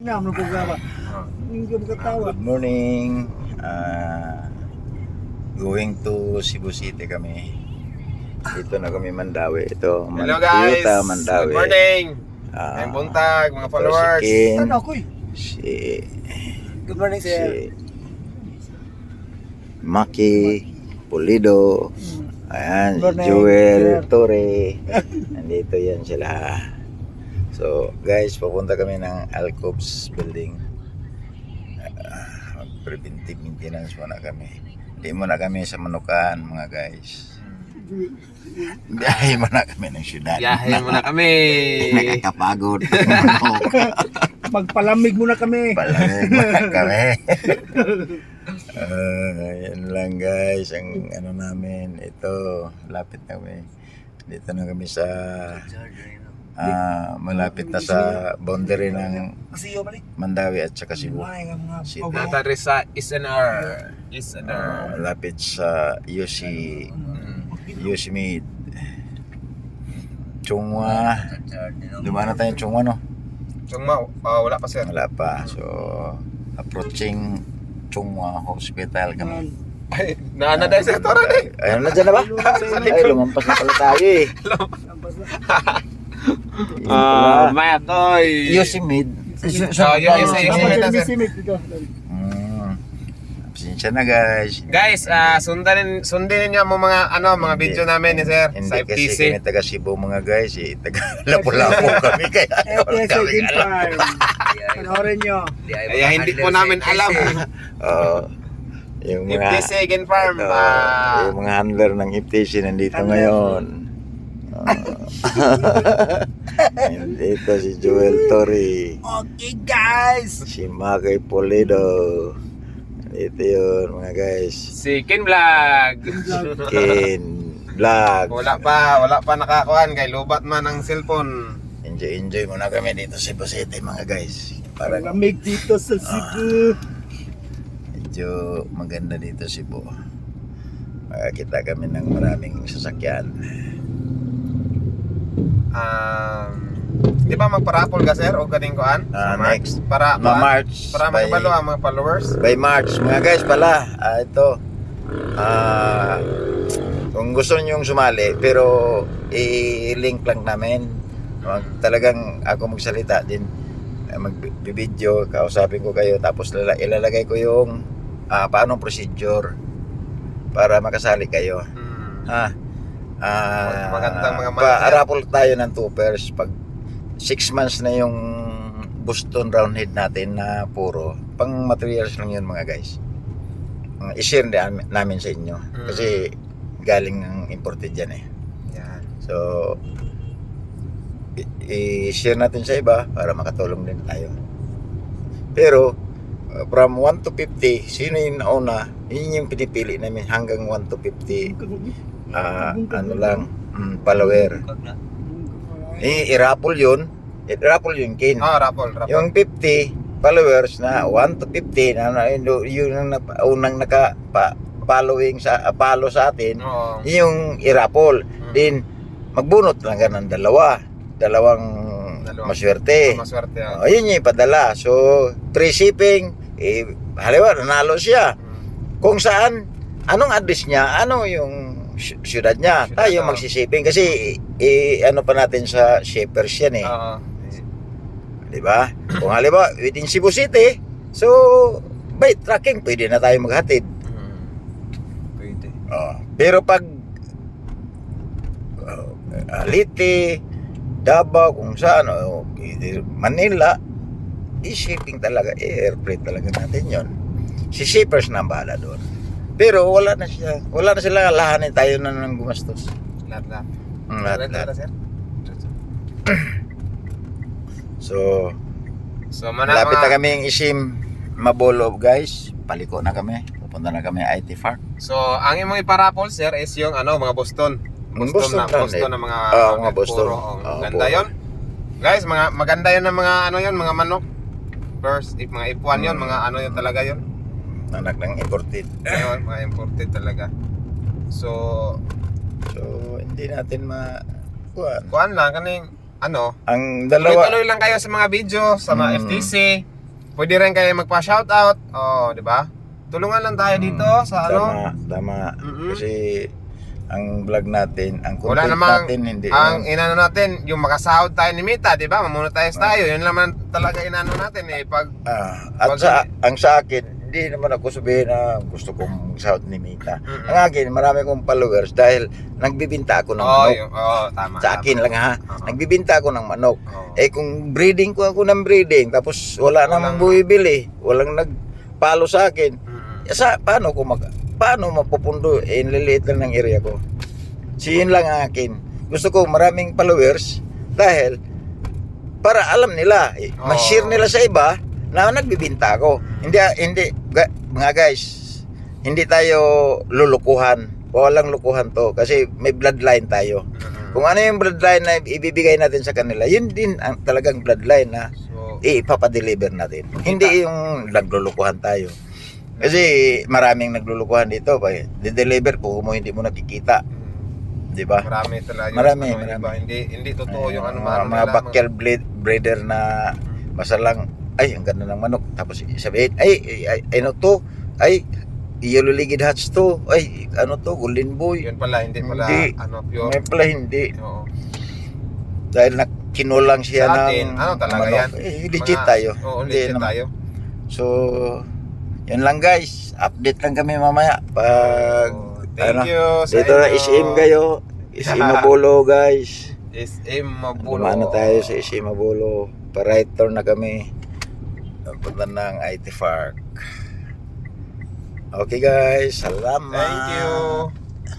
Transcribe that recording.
na mo programa. Hindi mo katawa. Good morning. Going to Cebu City kami. Dito na kami Mandawi. Ito, Hello guys! Toyota Mandawi. Good morning! Ah, Ngayong buntag, mga ito followers. Si Ken, Ano ako eh? si, Good morning si sir. Maki Pulido. Ayan, si Good morning, Joel sir. Torre. Nandito yan sila. So, guys, papunta kami ng Alcobs building. Preventive maintenance muna kami. Hindi muna kami sa Manukan, mga guys. Biyahe muna kami ng syudad. Biyahe muna kami! Nakakapagod. Manok. Magpalamig muna kami. Palamig muna kami. Yan lang guys, ang ano namin. Ito, lapit na kami. Dito na kami sa malapit na sa boundary ng Kasi yo balik. Mandawi at saka Cebu. Ay, nga mga City. Natari sa SNR. SNR. Lapit sa UC Mid. Chungwa. Dumaan na tayo Chungwa, no? Chungma, wala pa sir. Wala pa. So, approaching Chungwa Hospital kami. Ay, naana dahil sir, tara na. Ayun na dyan na ba? Ay, lumampas na pala tayo eh. Matoy! UC Mid. Pasensya na guys. Guys, sundin niyo mo mga mga video namin ni sir Hindi sa kasi FTC. kami taga Cebu mga guys eh. Taga Lapu-Lapu kami kaya wala FTC kami Game alam. Farm. Panoorin nyo. Kaya hindi po namin alam. Yung mga FTC Gen Farm. yung mga handler ng FTC nandito ngayon. Dito si Joel Torre, Okay guys. si Maki Pulido. Dito yun mga guys. Si Ken Vlog. Ken Vlog. Wala pa nakakuan kay lubat man ang cellphone. Enjoy muna kami dito sa Cebu City mga guys. Parang Lamig dito sa Cebu. medyo maganda dito Cebu. Makakita kami ng maraming sasakyan. Di ba magparapol ka sir o kaning kuan? Next Para March para maibalo ang mga followers. by March mga guys pala. Ito kung gusto niyo sumali pero i-link lang namin. Talagang ako magsalita din, mag-video, kausapin ko kayo tapos ilalagay ko yung paano procedure para makasali kayo. Magandang mga manager. Raffle tayo ng 2 pairs pag 6 months na yung Boston Roundhead natin na puro pang materials lang yun mga guys. I-share namin sa inyo kasi galing ng imported yan eh. Yan. So i-share natin sa iba para makatulong din tayo. Pero from 1 to 50, sino yung nauna, yun yung pinipili namin hanggang 1 to 50 ano lang, follower. I-raffle yun. I-raffle yung Ken. Raffle. Yung 50 followers na 1 to 50 na yun ang unang naka-following follow sa atin, Oo. yung i-raffle. Then magbunot lang ka ng dalawang maswerte. Maswerte. Yun yung ipadala. So, free shipping, halimbawa, nanalo siya. Kung saan, anong address niya, ano yung syudad niya, tayo magsishipping kasi ano pa natin sa shippers yan eh. Oo. Di ba? Kung halimbawa, within Cebu City, so, by tracking, pwede na tayo maghatid. Pwede. Pero pag Liti, Davao, kung saan, Manila, i-shipping talaga, air freight talaga natin yon. Si shippers na ang bahala doon. Pero wala na sila lahanin, tayo na nang gumastos. Lahat. Lahat. Sir. So, Malapit malapit na kami yung isim Mabolo guys. Paliko na kami. Pupunta na kami IT Park. So, ang imong iparapol sir is yung mga Boston. Boston na mga mga Boston. Ganda yon. Guys, maganda yon ng mga mga manok. First, mga F1 yon, mga yon talaga yon. Anak ng imported. Ayun, mga imported talaga. So, hindi natin kuan lang kaning ang dalawa tuloy lang kayo sa mga video sa mga FTC. pwede rin kayo magpa-shoutout. Oh, di ba? Tulungan lang tayo dito sa ano. Tama. Mm-mm. Kasi ang vlog natin, ang Wala content namang, natin, hindi ang inano natin, yung makasahod tayo ni Mita, di ba? Mamonetize tayo. Yun naman talaga inano natin eh. Pag, at Wag- ang sa akin, hindi naman ako sabihin na gusto kong shout ni Mita. Mm-mm. Ang akin, marami kong followers dahil nagbibinta ako ng manok. tama. Sa akin lang ha. Oo. Nagbibinta ako ng manok. Oo. Eh kung breeding ko ako ng breeding, tapos wala namang bumibili, walang nagpalo sa akin, Mm-mm. paano mapupundo? Eh, liliit lang ng area ko. So yun lang ang akin. Gusto ko maraming followers dahil para alam nila, ma-share nila sa iba na nagbibinta ako. Mga guys, hindi tayo lulukuhan. Walang lukuhan to kasi may bloodline tayo. Mm-mm. Kung ano yung bloodline na ibibigay natin sa kanila, yun din ang talagang bloodline na So, ipapadeliver natin. Hindi yung naglulukuhan tayo. Kasi maraming naglulukuhan dito. Di-deliver ko mo hindi mo nakikita. Di ba? marami talaga yung Marami. iba. Hindi totoo yung ano mga nila, backyard breeder na basta lang, ay, ang ganda ng manok. Tapos sabihin, ano to? Ay, yellow legged hats to. Ay, ano to? Golden boy. Yun pala, hindi pala Hindi. ano pure. May pala hindi. Oo. Dahil kinulang siya Sa ng atin, ano talaga manok. yan? Legit Mga- tayo. Oo, Hindi legit naman. tayo. So, yun lang guys. Update lang kami mamaya. Pag, Thank you sa dito na inyo. SM kayo. SM Mabulo guys. SM Mabulo. Dumano tayo sa SM Mabulo. Pa-right turn na kami. Punta ng IT Park. Okay guys. Salamat. Thank you.